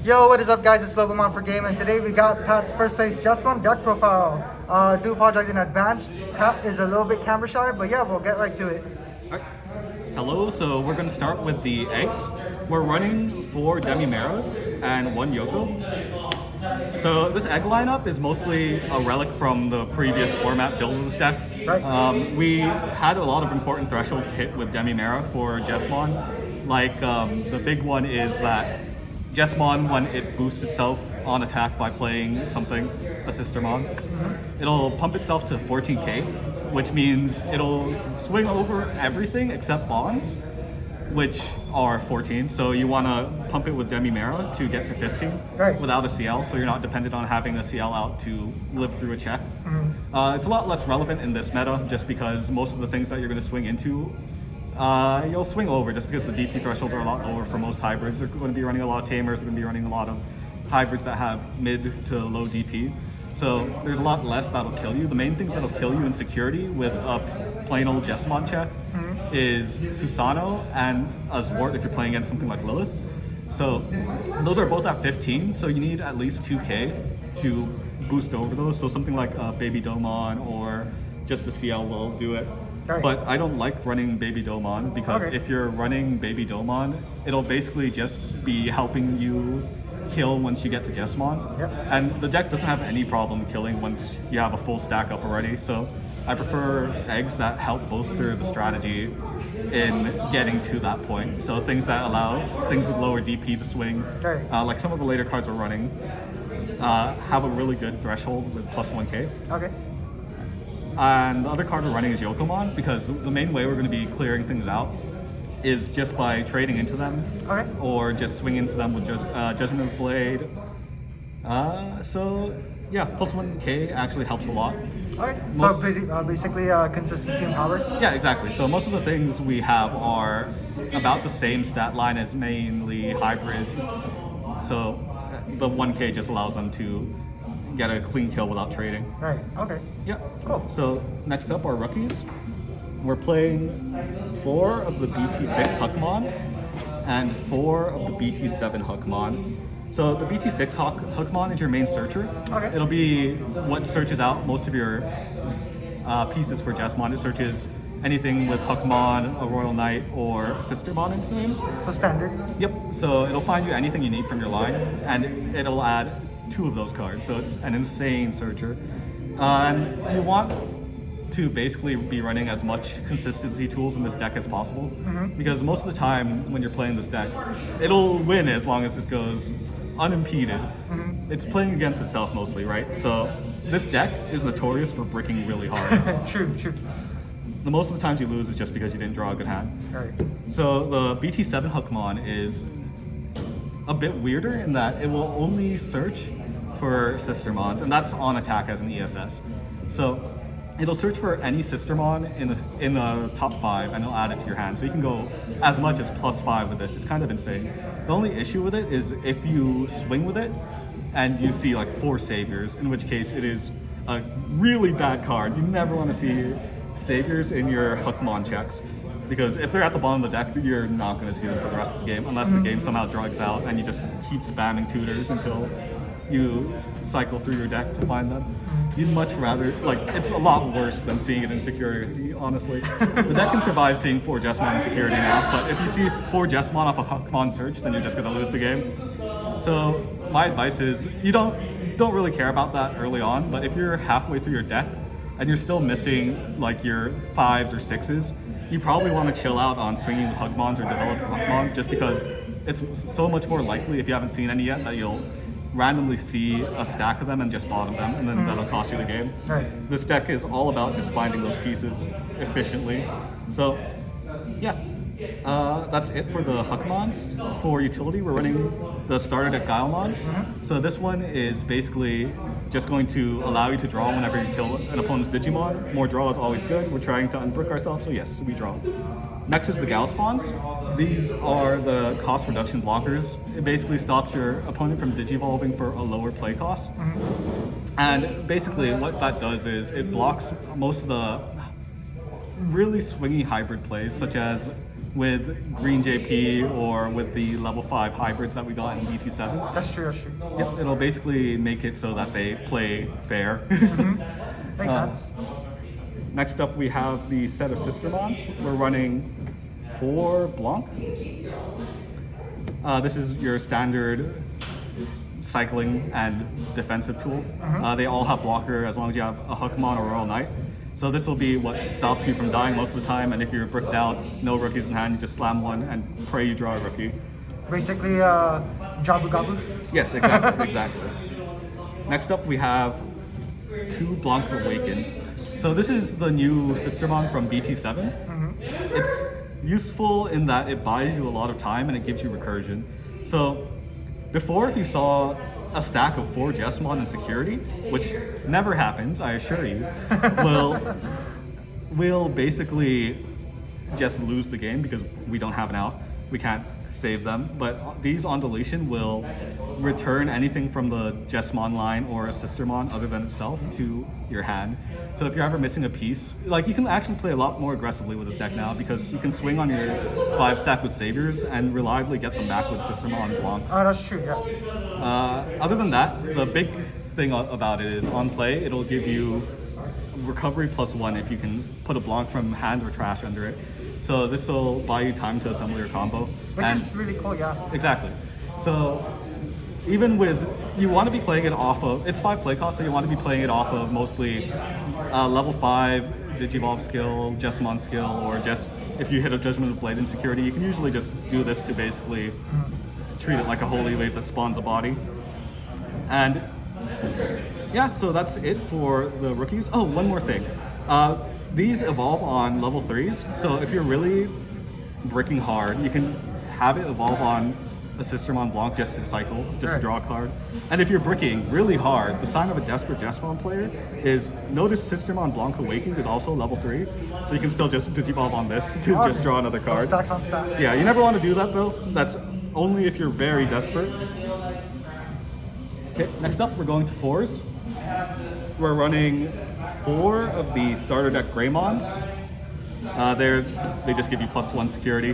Yo, what is up, guys? It's Logomon for Game, and today we got Pat's first place Jesmon deck profile. Do apologize in advance. Pat is a little bit camera shy, but yeah, we'll get right to it. All right. Hello, so we're going to start with the eggs. We're running 4 Demi-Meras and 1 Yoko. So this egg lineup is mostly a relic from the previous format build of this deck. Right. We had a lot of important thresholds to hit with Demi-Mera for Jesmon. Like the big one is that Jesmon, when it boosts itself on attack by playing something, a sistermon, it'll pump itself to 14k, which means it'll swing over everything except bonds, which are 14. So you want to pump it with Demi-Mera to get to 15 without a CL, so you're not dependent on having a CL out to live through a check. It's a lot less relevant in this meta just because most of the things that you're going to swing into you'll swing over just because the DP thresholds are a lot lower for most hybrids. They're going to be running a lot of tamers, they're going to be running a lot of hybrids that have mid to low DP. So there's a lot less that'll kill you. The main things that'll kill you in security with a plain old Jesmon check is Susano and a Zwart if you're playing against something like Lilith. So those are both at 15, so you need at least 2k to boost over those. So something like a Baby Domon or just a CL will do it. But I don't like running Baby Domon because if you're running Baby Domon, it'll basically just be helping you kill once you get to Jesmon. And the deck doesn't have any problem killing once you have a full stack up already. So I prefer eggs that help bolster the strategy in getting to that point. So things that allow things with lower DP to swing, like some of the later cards we're running, have a really good threshold with plus 1k. And the other card we're running is Yokomon because the main way we're going to be clearing things out is just by trading into them or just swinging into them with Judgment of the Blade. So yeah, plus 1k actually helps a lot. So basically consistency and power? Yeah, exactly. So most of the things we have are about the same stat line as mainly hybrids. So the 1k just allows them to get a clean kill without trading. Yeah. Cool. So next up are rookies. We're playing 4 of the BT6 Huckmon and 4 of the BT7 Huckmon. So the BT6 Huckmon is your main searcher. It'll be what searches out most of your pieces for Jesmon. It searches anything with Huckmon, a Royal Knight, or a Sistermon in its name. So standard? Yep. So it'll find you anything you need from your line, and it'll add 2 of those cards, so it's an insane searcher. And you want to basically be running as much consistency tools in this deck as possible, because most of the time when you're playing this deck, it'll win as long as it goes unimpeded. It's playing against itself mostly, right? So this deck is notorious for bricking really hard. True. The most of the times you lose is just because you didn't draw a good hand. So the BT7 Huckmon is a bit weirder in that it will only search for Sistermons, and that's on attack as an ESS. So it'll search for any Sistermon in the top 5 and it'll add it to your hand. So you can go as much as plus 5 with this. It's kind of insane. The only issue with it is if you swing with it and you see like 4 saviors, in which case it is a really bad card. You never want to see saviors in your Huckmon checks, because if they're at the bottom of the deck, you're not going to see them for the rest of the game, unless the game somehow drags out and you just keep spamming tutors until you cycle through your deck to find them. You'd much rather, like, it's a lot worse than seeing it in security, honestly. The deck can survive seeing 4 Jesmon in security now, but if you see 4 Jesmon off a Huckmon search, then you're just going to lose the game. So my advice is, you don't really care about that early on, but if you're halfway through your deck and you're still missing like your 5s or 6s, you probably want to chill out on swinging with Huckmons or developed Huckmons, just because it's so much more likely, if you haven't seen any yet, that you'll randomly see a stack of them and just bottom them, and then that'll cost you the game. This deck is all about just finding those pieces efficiently. So yeah, that's it for the Huckmons. For utility, we're running the starter deck Guilemon. So this one is basically just going to allow you to draw whenever you kill an opponent's Digimon. More draw is always good. We're trying to unbrick ourselves, so yes, we draw. Next is the Gal Spawns. These are the cost reduction blockers. It basically stops your opponent from digivolving for a lower play cost. And basically what that does is it blocks most of the really swingy hybrid plays, such as with Green JP or with the level 5 hybrids that we got in BT7. That's true, that's true. Yep, it'll basically make it so that they play fair. Makes sense. Next up, we have the set of sistermons. We're running 4 Blanc. This is your standard cycling and defensive tool. They all have blocker as long as you have a Hookmon or Royal Knight. So this will be what stops you from dying most of the time, and if you're bricked out, no rookies in hand, you just slam one and pray you draw a rookie. Basically, Jabu Gabu. Yes, exactly, exactly. Next up, we have 2 Blanc Awakened. So this is the new sistermon from BT7. It's useful in that it buys you a lot of time and it gives you recursion. So before, if you saw a stack of 4 Jesmon in security, which never happens, I assure you, we'll basically just lose the game because we don't have an out. We can't save them. But these on deletion will return anything from the Jesmon line or a sistermon other than itself to your hand. So if you're ever missing a piece, like you can actually play a lot more aggressively with this deck now because you can swing on your 5 stack with saviors and reliably get them back with sistermon Blancs. Oh, that's true, yeah. Other than that, the big thing about it is on play, it'll give you recovery +1 if you can put a Blanc from hand or trash under it. So this will buy you time to assemble your combo. Which is really cool, yeah. Exactly. So even with, you want to be playing it off of, it's 5 play cost, so you want to be playing it off of mostly level 5 Digivolve skill, Jesmon skill, or just if you hit a Judgment of Blade in security, you can usually just do this to basically treat it like a holy wave that spawns a body. And yeah, so that's it for the rookies. Oh, one more thing. These evolve on level 3s, so if you're really bricking hard, you can have it evolve on a Sistermon Blanc just to cycle, just to draw a card. And if you're bricking really hard, the sign of a desperate Jesmon player is notice Sistermon Blanc Awakened is also level 3, so you can still just Digivolve on this to just draw another card. So stacks on stacks. Yeah, you never want to do that though. That's only if you're very desperate. Okay, next up we're going to 4s. We're running 4 of the starter deck Greymons. They just give you +1 security.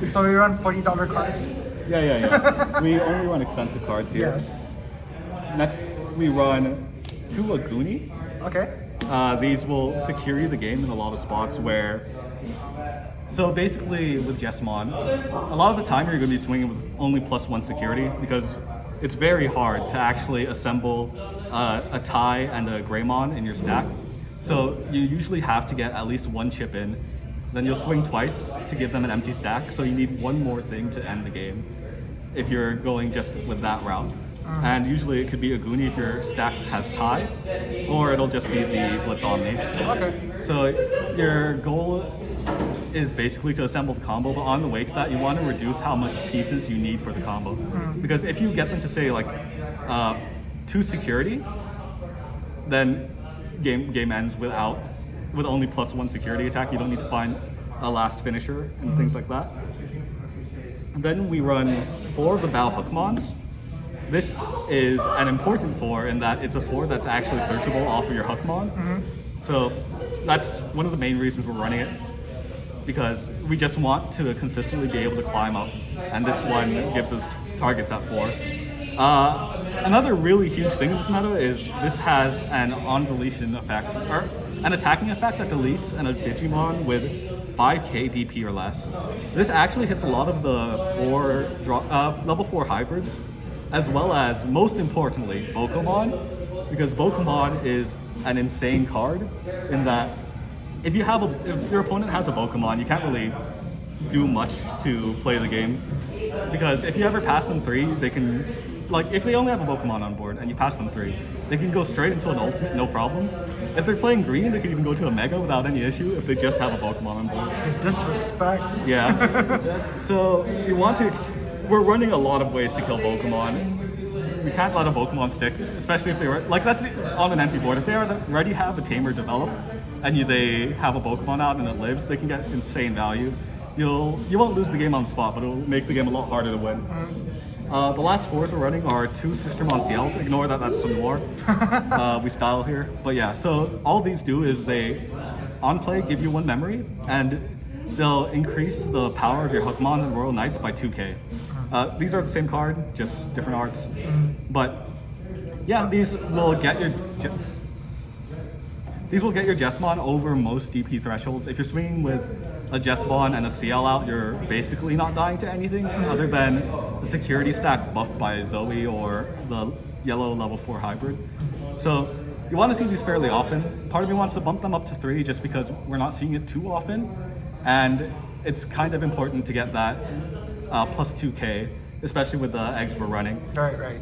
So we run $40 cards. Yeah. We only run expensive cards here. Yes. Next, we run 2 Aguni. Okay. These will secure you the game in a lot of spots where... So basically with Jesmon, a lot of the time you're going to be swinging with only +1 security because it's very hard to actually assemble a tie and a Greymon in your stack. So you usually have to get at least 1 chip in. Then you'll swing twice to give them an empty stack. So you need 1 more thing to end the game if you're going just with that route. And usually it could be Aguni if your stack has tie, or it'll just be the Blitz Omni. Okay. So your goal is basically to assemble the combo, but on the way to that, you want to reduce how much pieces you need for the combo. Because if you get them to say like 2 security, then game ends with only +1 security attack. You don't need to find a last finisher and things like that. And then we run 4 of the Bao Hookmons. This is an important 4 in that it's a 4 that's actually searchable off of your Hookmon. So that's one of the main reasons we're running it, because we just want to consistently be able to climb up, and this one gives us targets at 4. Another really huge thing in this meta is this has an on-deletion effect, or an attacking effect that deletes a Digimon with 5k DP or less. This actually hits a lot of the level 4 hybrids, as well as, most importantly, Bokomon, because Bokomon is an insane card in that if your opponent has a Bokomon, you can't really do much to play the game, because if you ever pass them 3, they can, like if they only have a Bokomon on board and you pass them 3, they can go straight into an ultimate, no problem. If they're playing green, they can even go to a Mega without any issue if they just have a Bokomon on board. Disrespect. Yeah. So we're running a lot of ways to kill Bokomon. We can't let a Bokomon stick, especially if they were, like that's on an empty board. If they already have a tamer developed and they have a Bokomon out and it lives, they can get insane value. You won't lose the game on the spot, but it'll make the game a lot harder to win. The last 4s we're running are 2 Sistermon CLs. Ignore that, that's some more. We style here. But yeah, so all these do is they, on play, give you 1 memory, and they'll increase the power of your Hookmon and Royal Knights by 2k. These are the same card, just different arts. But yeah, these will get your Jesmon over most DP thresholds. If you're swinging with a Jesmon and a CL out, you're basically not dying to anything other than the security stack buffed by Zoe or the yellow level 4 hybrid. So you want to see these fairly often. Part of me wants to bump them up to 3 just because we're not seeing it too often. And it's kind of important to get that plus 2k, especially with the eggs we're running. Right.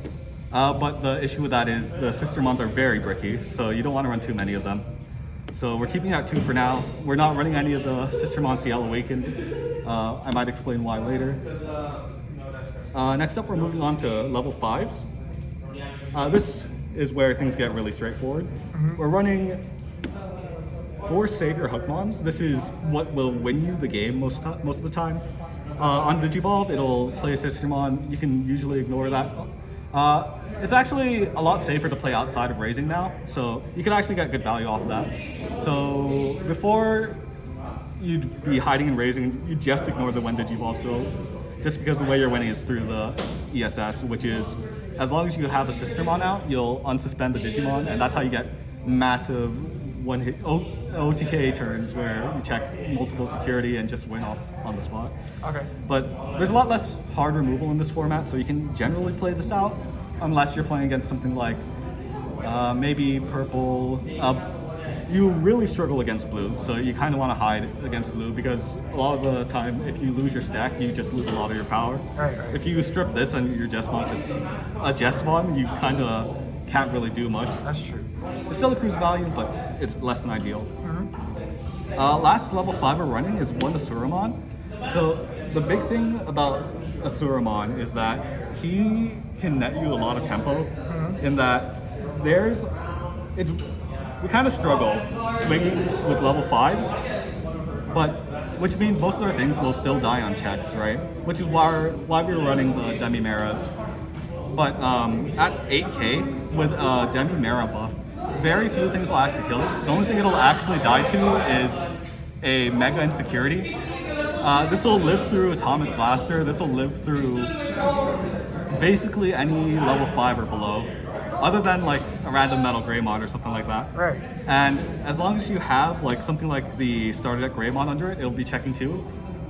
But the issue with that is the sistermons are very bricky, so you don't want to run too many of them. So we're keeping it at 2 for now. We're not running any of the sistermon CL Awakened. I might explain why later. Next up, we're moving on to level 5s. This is where things get really straightforward. We're running 4 Savior Hookmons. This is what will win you the game most of the time. On Digivolve, it'll play a sistermon. You can usually ignore that. It's actually a lot safer to play outside of raising now, so you can actually get good value off of that. So before you'd be hiding and raising, you just ignore the when Digivolve, so just because the way you're winning is through the ESS, which is as long as you have a sistermon out, you'll unsuspend the Digimon, and that's how you get massive one-hit OTK turns where you check multiple security and just win off on the spot. Okay. But there's a lot less hard removal in this format, so you can generally play this out, unless you're playing against something like maybe purple. You really struggle against blue, so you kind of want to hide against blue because a lot of the time, if you lose your stack, you just lose a lot of your power. Right. If you strip this and your Jesmon's just a Jesmon, you kind of can't really do much. That's true. It's still a cruise value, but it's less than ideal. Last level 5 we're running is one Asuramon. So the big thing about Asuramon is that he can net you a lot of tempo in that we kind of struggle swinging with level 5s, but which means most of our things will still die on checks, right? Which is why we were running the Demi-Meras. But at 8k with a Demi-Mera buff, very few things will actually kill it. The only thing it'll actually die to is a Mega Insecurity. This will live through Atomic Blaster. This will live through basically any level 5 or below, other than like a random Metal Greymon or something like that. Right. And as long as you have like something like the starter deck Greymon under it, it'll be checking 2.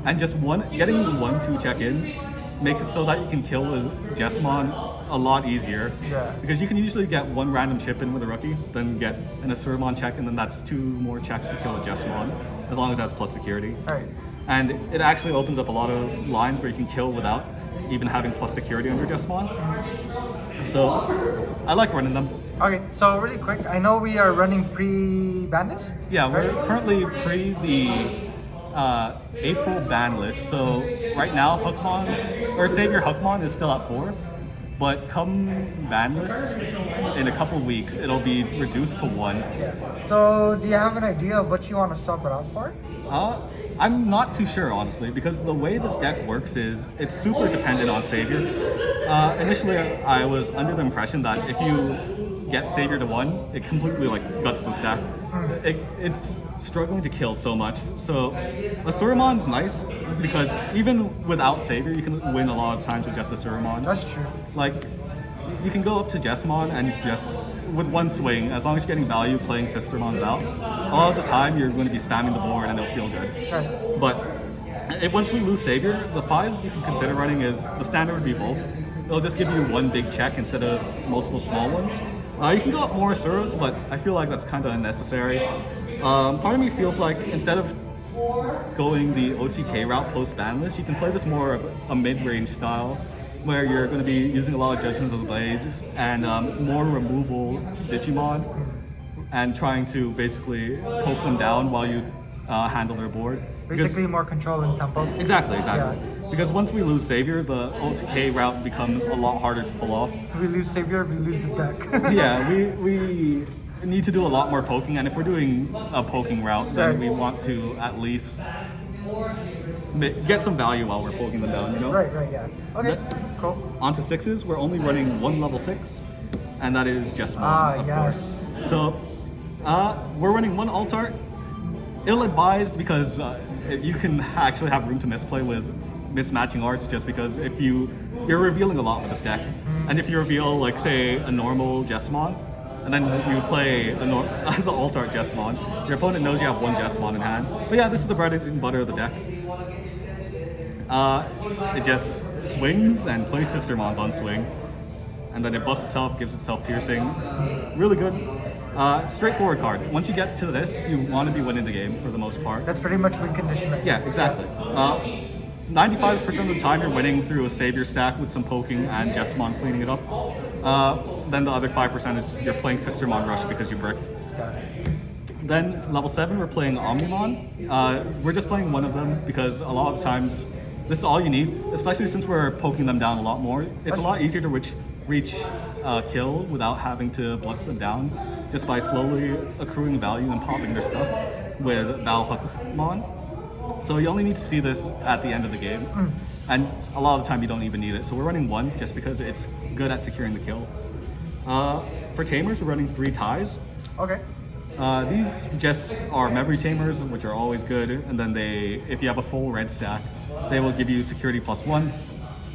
And just getting 1-2 check in makes it so that you can kill a Jesmon a lot easier. Yeah. Because you can usually get 1 random chip in with a rookie, then get an Asuramon check, and then that's 2 more checks to kill a Jesmon, as long as it has plus security. Right. And it actually opens up a lot of lines where you can kill without even having plus security under Jesmon. So I like running them. Okay, so really quick, I know we are running pre-ban list. Yeah, we're currently pre the April ban list. So right now, Savior Hookmon is still at 4. But come ban list, in a couple weeks, it'll be reduced to 1. So do you have an idea of what you want to sub it out for? I'm not too sure, honestly, because the way this deck works is it's super dependent on Savior. Initially, I was under the impression that if you get Savior to 1, it completely like guts the stack. It's struggling to kill so much. So Asuramon's nice because even without Savior, you can win a lot of times with just Asuramon. That's true. Like, you can go up to Jesmon and just, with 1 swing, as long as you're getting value playing Sistermons out, all of the time you're going to be spamming the board and it'll feel good. Right. But once we lose Savior, the 5s you can consider running is, the standard would be Volt. It'll just give you 1 big check instead of multiple small ones. You can go up more Asuras, but I feel like that's kind of unnecessary. Part of me feels like instead of going the OTK route post-ban list, you can play this more of a mid-range style, where you're going to be using a lot of Judgments of the Blades and more removal Digimon, and trying to basically poke them down while you handle their board. Basically more control and tempo. Exactly. Yeah. Because once we lose Savior, the OTK route becomes a lot harder to pull off. If we lose Savior, we lose the deck. Yeah, we need to do a lot more poking, and if we're doing a poking route, then we want to at least get some value while we're poking them down, you know? Right, yeah. Okay, cool. On to 6s, we're only running 1 level 6, and that is Jesmon, of course. So, we're running 1 alt art. Ill-advised because you can actually have room to misplay with mismatching arts just because if you're revealing a lot with this deck. And if you reveal, like, say, a normal Jesmon, and then you play the alt art Jesmon, your opponent knows you have one Jesmon in hand. But yeah, this is the bread and butter of the deck. It just swings and plays sistermons on swing, and then it buffs itself, gives itself piercing. Really good. Straightforward card. Once you get to this, you want to be winning the game for the most part. That's pretty much win condition. Right? Yeah, exactly. 95% of the time you're winning through a savior stack with some poking and Jesmon cleaning it up. Then the other 5% is you're playing Sistermon Rush because you bricked. Then level 7 we're playing Omnimon. We're just playing one of them because a lot of times this is all you need, especially since we're poking them down a lot more. It's a lot easier to reach kill without having to blitz them down just by slowly accruing value and popping their stuff with Valhukmon. So you only need to see this at the end of the game. And a lot of the time you don't even need it. So we're running one just because it's good at securing the kill. For tamers, we're running 3 ties. Okay. These just are memory tamers, which are always good. And then if you have a full red stack, they will give you security +1,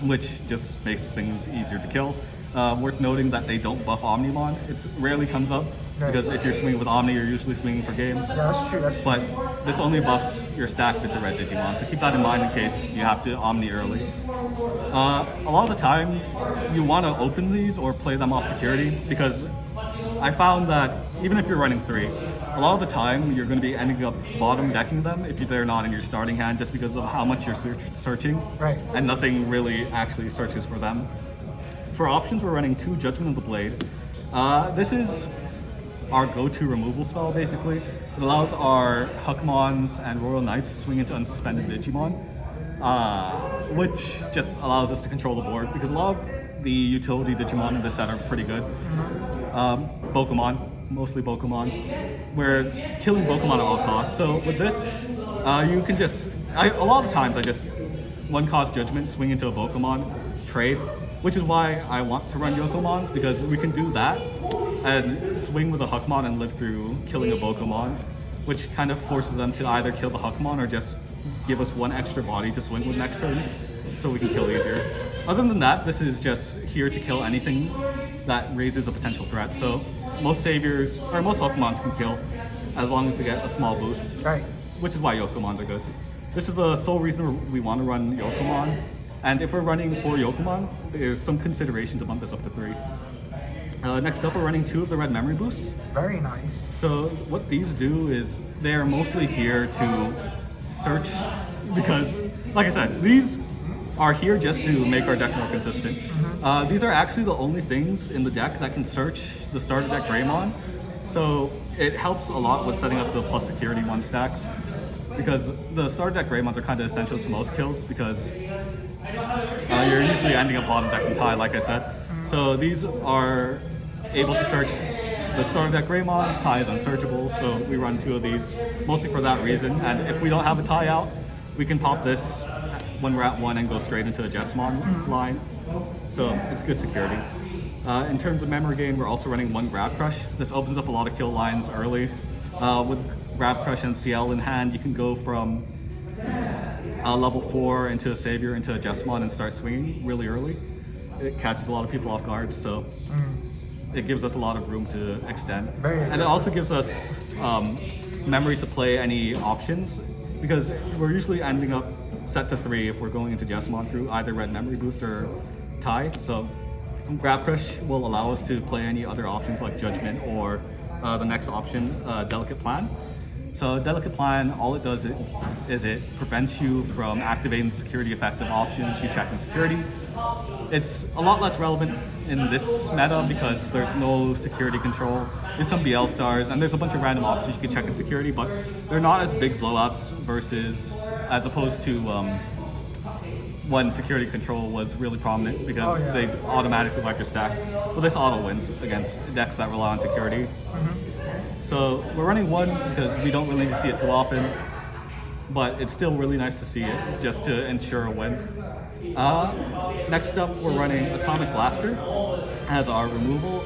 which just makes things easier to kill. Worth noting that they don't buff Omnimon. It rarely comes up because if you're swinging with Omni, you're usually swinging for game. Yeah, that's true. But this only buffs your stack if it's a red Digimon, so keep that in mind in case you have to Omni early. A lot of the time, you want to open these or play them off security because I found that even if you're running 3, a lot of the time you're going to be ending up bottom decking them if they're not in your starting hand just because of how much you're searching. Right. And nothing really actually searches for them. For options, we're running 2 Judgment of the Blade. This is our go-to removal spell, basically. It allows our Hukmons and Royal Knights to swing into unsuspended Digimon, which just allows us to control the board, because a lot of the utility Digimon in this set are pretty good. Pokemon, mostly Pokemon. We're killing Pokemon at all costs, so with this, you can just... a lot of times I just one-cost Judgment, swing into a Pokemon, trade, which is why I want to run Yokomons, because we can do that and swing with a Hukmon and live through killing a Pokemon, which kind of forces them to either kill the Hukmon or just give us one extra body to swing with next turn, so we can kill easier. Other than that, this is just here to kill anything that raises a potential threat. So most saviors, or most Hukmons can kill as long as they get a small boost, Right. which is why Yokomons are good. This is the sole reason we want to run Yokomon. And if we're running 4 Yokomon, there's some consideration to bump this up to 3. Next up, we're running 2 of the red memory boosts. Very nice. So what these do is they're mostly here to search, because, like I said, these are here just to make our deck more consistent. These are actually the only things in the deck that can search the starter deck Greymon. So it helps a lot with setting up the plus security 1 stacks, because the starter deck Greymons are kind of essential to most kills, because you're usually ending up bottom decking tie, like I said. So these are able to search the starter deck Greymons, tie is unsearchable, so we run 2 of these, mostly for that reason. And if we don't have a tie out, we can pop this when we're at 1 and go straight into a Jesmon line. So it's good security. In terms of memory gain, we're also running 1 Grab Crush. This opens up a lot of kill lines early. With Grab Crush and CL in hand, you can go from level 4 into a Savior, into a Jesmon, and start swinging really early. It catches a lot of people off guard, so it gives us a lot of room to extend. And it also gives us memory to play any options, because we're usually ending up set to 3 if we're going into Jesmon through either red memory boost or tie. So Grab Crush will allow us to play any other options like Judgment or the next option, Delicate Plan. So Delicate Plan, all it does is it prevents you from activating the security effective options you check in security. It's a lot less relevant in this meta because there's no security control. There's some BL stars and there's a bunch of random options you can check in security, but they're not as big blowouts as opposed to when security control was really prominent, because they automatically wipe your stack. But this auto wins against decks that rely on security. So we're running 1 because we don't really see it too often, but it's still really nice to see it just to ensure a win. Next up, we're running Atomic Blaster as our removal.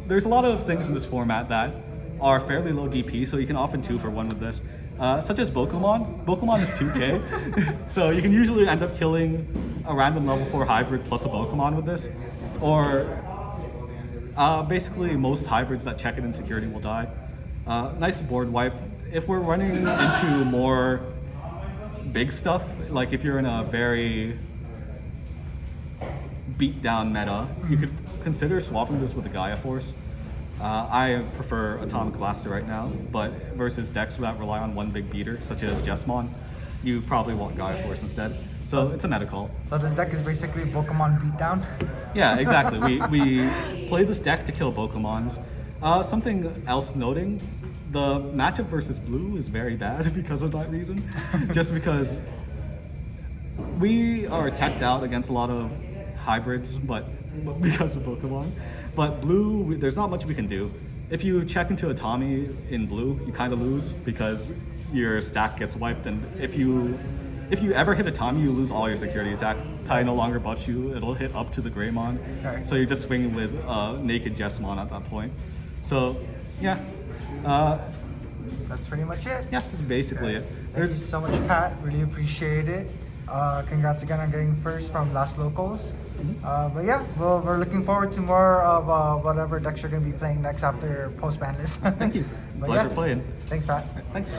There's a lot of things in this format that are fairly low DP, so you can often 2 for 1 with this. such as Pokemon. Pokemon is 2K, so you can usually end up killing a random level 4 hybrid plus a Pokemon with this. Or basically most hybrids that check it in security will die. Nice board wipe. If we're running into more big stuff, like if you're in a very beat down meta, you could consider swapping this with a Gaia Force. I prefer Atomic Blaster right now, but versus decks that rely on one big beater, such as Jesmon, you probably want Gaia Force instead. So it's a meta call. So this deck is basically Pokemon beatdown? Yeah, exactly. we play this deck to kill Pokemons. Something else noting, the matchup versus blue is very bad because of that reason. Just because we are teched out against a lot of hybrids, but because of Pokemon. But blue, there's not much we can do. If you check into a Tommy in blue, you kind of lose because your stack gets wiped. And if you ever hit a Tommy, you lose all your security attack. Tai no longer buffs you, it'll hit up to the Greymon. Okay. So you're just swinging with naked Jesmon at that point. So, yeah. That's pretty much it. Yeah, that's basically it. Thank you so much, Pat. Really appreciate it. Congrats again on getting first from last locals. But yeah, we're looking forward to more of whatever decks you're going to be playing next after post ban list. Thank you. But Pleasure yeah. playing. Thanks, Pat. Thanks.